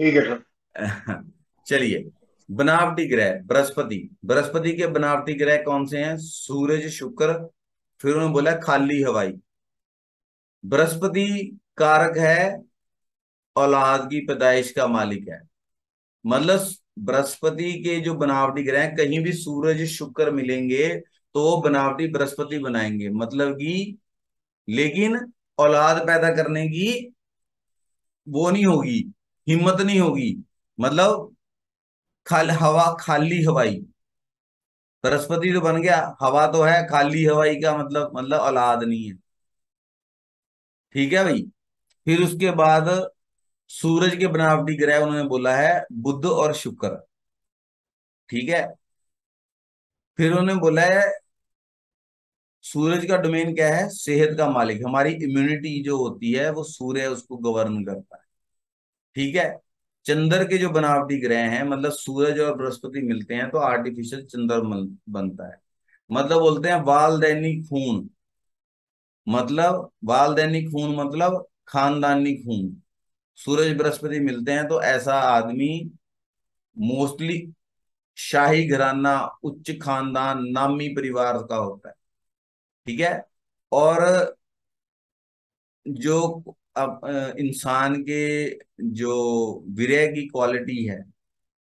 ठीक है सर। चलिए, बनावटी ग्रह बृहस्पति। बृहस्पति के बनावटी ग्रह कौन से हैं? सूरज, शुक्र, फिर उन्होंने बोला खाली हवाई। बृहस्पति कारक है, औलाद की पैदाइश का मालिक है। मतलब बृहस्पति के जो बनावटी ग्रह हैं, कहीं भी सूरज शुक्र मिलेंगे तो वो बनावटी बृहस्पति बनाएंगे, मतलब कि, लेकिन औलाद पैदा करने की वो नहीं होगी, हिम्मत नहीं होगी। मतलब हवा, खाली हवाई। बृहस्पति तो बन गया, हवा तो है, खाली हवाई का मतलब औलाद नहीं है। ठीक है भाई। फिर उसके बाद सूरज के बनावटी ग्रह उन्होंने बोला है बुध और शुक्र। ठीक है। फिर उन्होंने बोला है सूरज का डोमेन क्या है? सेहत का मालिक। हमारी इम्यूनिटी जो होती है वो सूर्य उसको गवर्न करता है। ठीक है। चंद्र के जो बनावटी ग्रह हैं, मतलब सूरज और बृहस्पति मिलते हैं तो आर्टिफिशियल चंद्र बनता है। मतलब बोलते हैं वालदैनिक खून। मतलब वालदैनिक खून मतलब खानदानी खून। सूरज बृहस्पति मिलते हैं तो ऐसा आदमी मोस्टली शाही घराना, उच्च खानदान, नामी परिवार का होता है। ठीक है। और जो अब इंसान के जो विरह की क्वालिटी है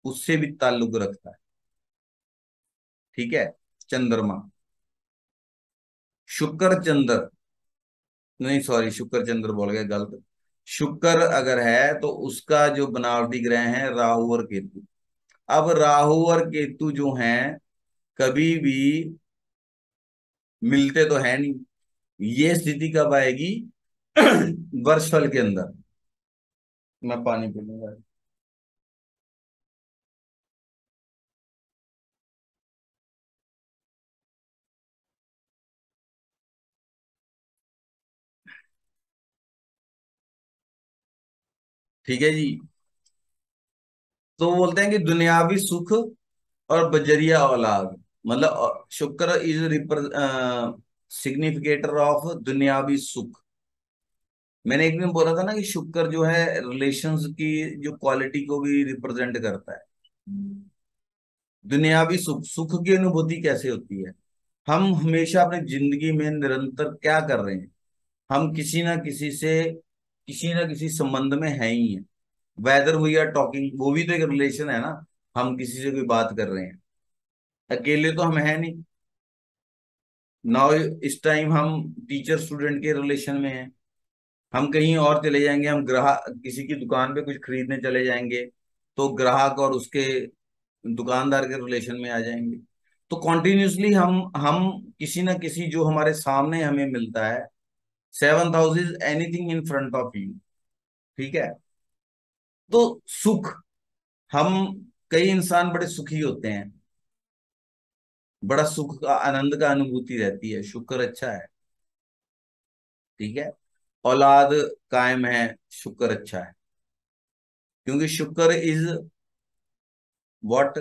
उससे भी ताल्लुक रखता है। ठीक है। चंद्रमा, शुक्र चंद्र, नहीं सॉरी, शुक्र चंद्र बोल गया, गलत। शुक्र अगर है तो उसका जो बनावटी ग्रह है राहु और केतु। अब राहु और केतु जो हैं कभी भी मिलते तो है नहीं। ये स्थिति कब आएगी? वर्षफल के अंदर। मैं पानी पी लूंगा। ठीक है जी। तो वो बोलते हैं कि दुनियावी सुख और बजरिया औलाद। मतलब शुक्र इज रिपर सिग्निफिकेटर ऑफ दुनियावी सुख। मैंने एक दिन बोला था ना कि शुक्र जो है रिलेशंस की जो क्वालिटी को भी रिप्रेजेंट करता है। दुनियावी सुख, सुख की अनुभूति कैसे होती है? हम हमेशा अपनी जिंदगी में निरंतर क्या कर रहे हैं? हम किसी ना किसी संबंध में है ही है। वेदर वी आर टॉकिंग, वो भी तो एक रिलेशन है ना। हम किसी से कोई बात कर रहे हैं, अकेले तो हम है नहीं। नाउ इस टाइम हम टीचर स्टूडेंट के रिलेशन में हैं। हम कहीं और चले जाएंगे, हम ग्राहक किसी की दुकान पे कुछ खरीदने चले जाएंगे तो ग्राहक और उसके दुकानदार के रिलेशन में आ जाएंगे। तो कॉन्टिन्यूसली हम किसी ना किसी जो हमारे सामने हमें मिलता है। 7th house is anything in front of you. ठीक है। तो सुख, हम कई इंसान बड़े सुखी होते हैं, बड़ा सुख का आनंद का अनुभूति रहती है, शुक्र अच्छा है। ठीक है। औलाद कायम है, शुक्र अच्छा है, क्योंकि शुक्र इज व्हाट।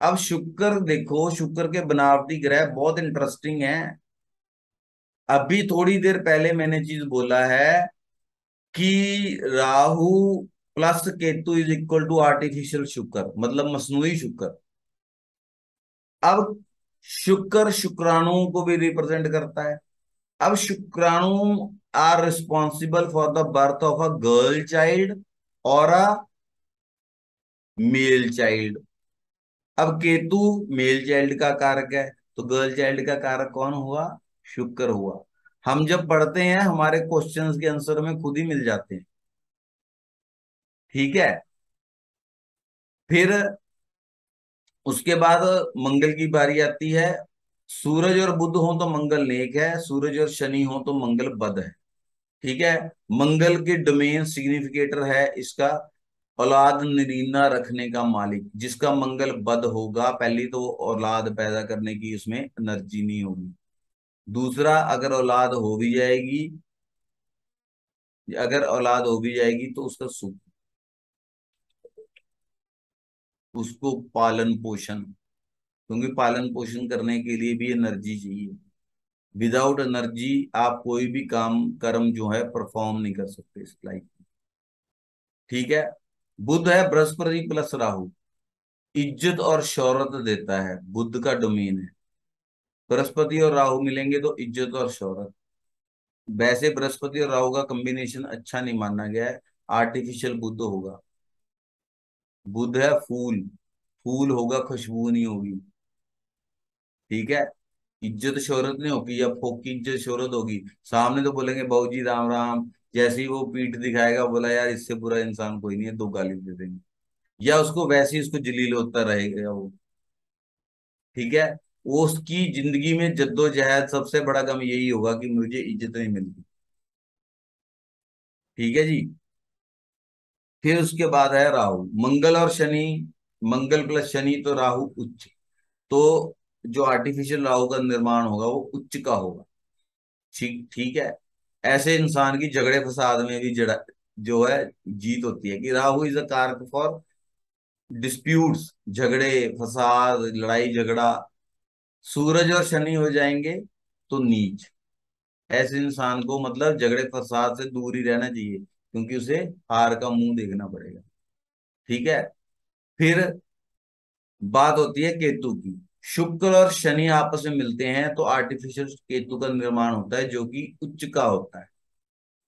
अब शुक्र देखो, शुक्र के बनावटी ग्रह बहुत इंटरेस्टिंग है। अभी थोड़ी देर पहले मैंने चीज बोला है कि Rahu plus Ketu is equal to artificial Shukra, मतलब मसनूई शुक्र। अब शुक्र शुक्राणुओं को भी रिप्रेजेंट करता है। अब शुक्राणु are responsible for the birth of a girl child और अ मेल चाइल्ड। अब केतु मेल चाइल्ड का कारक है, तो गर्ल चाइल्ड का कारक कौन हुआ? शुक्र हुआ। हम जब पढ़ते हैं हमारे क्वेश्चंस के आंसर में खुद ही मिल जाते हैं। ठीक है। फिर उसके बाद मंगल की बारी आती है। सूरज और बुध हो तो मंगल नेक है, सूरज और शनि हो तो मंगल बद है। ठीक है। मंगल के डोमेन सिग्निफिकेटर है इसका औलाद नरीना रखने का मालिक। जिसका मंगल बद होगा, पहली तो औलाद पैदा करने की उसमें एनर्जी नहीं होगी। दूसरा, अगर औलाद हो भी जाएगी तो उसका सुख, उसको पालन पोषण, क्योंकि पालन पोषण करने के लिए भी एनर्जी चाहिए। विदाउट एनर्जी आप कोई भी काम कर्म जो है परफॉर्म नहीं कर सकते इस लाइफ में। ठीक है। बुध है बृहस्पति प्लस राहु, इज्जत और शोहरत देता है, बुध का डोमेन है। बृहस्पति और राहु मिलेंगे तो इज्जत और शोहरत। वैसे बृहस्पति और राहु का कॉम्बिनेशन अच्छा नहीं माना गया है, आर्टिफिशियल बुध होगा। बुध है फूल, फूल होगा, खुशबू नहीं होगी। ठीक है, इज्जत शोहरत नहीं होगी, या फोकी इज्जत शोहरत होगी। सामने तो बोलेंगे बाबूजी राम राम, जैसे ही वो पीठ दिखाएगा बोला यार इससे बुरा इंसान कोई नहीं है, दो गाली दे देंगे, या उसको वैसे ही उसको जलील होता रहेगा वो। ठीक है, वो उसकी जिंदगी में जद्दोजहद सबसे बड़ा गम यही होगा कि मुझे इज्जत नहीं मिलती। ठीक है जी। फिर उसके बाद है राहु, मंगल और शनि, मंगल प्लस शनि तो राहु उच्च। तो जो आर्टिफिशियल राहु का निर्माण होगा वो उच्च का होगा। ठीक ठीक है। ऐसे इंसान की झगड़े फसाद में भी जड़ा जो है जीत होती है, कि राहु इज अ कारक फॉर डिस्प्यूट्स, झगड़े फसाद लड़ाई झगड़ा। सूरज और शनि हो जाएंगे तो नीच। ऐसे इंसान को मतलब झगड़े फसाद से दूर ही रहना चाहिए, क्योंकि उसे हार का मुंह देखना पड़ेगा। ठीक है। फिर बात होती है केतु की। शुक्र और शनि आपस में मिलते हैं तो आर्टिफिशियल केतु का निर्माण होता है, जो कि उच्च का होता है।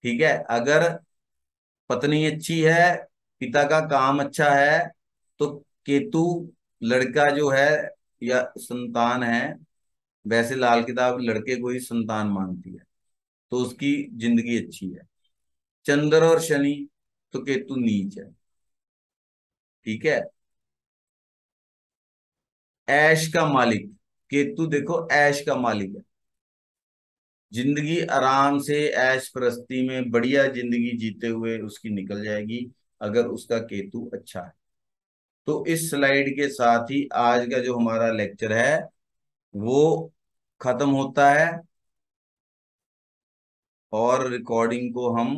ठीक है, अगर पत्नी अच्छी है, पिता का काम अच्छा है, तो केतु लड़का जो है या संतान है, वैसे लाल किताब लड़के को ही संतान मानती है, तो उसकी जिंदगी अच्छी है। चंद्र और शनि तो केतु नीच है। ठीक है। ऐश का मालिक, केतु देखो ऐश का मालिक है। जिंदगी आराम से ऐश प्रस्ती में बढ़िया जिंदगी जीते हुए उसकी निकल जाएगी, अगर उसका केतु अच्छा है। तो इस स्लाइड के साथ ही आज का जो हमारा लेक्चर है वो खत्म होता है, और रिकॉर्डिंग को हम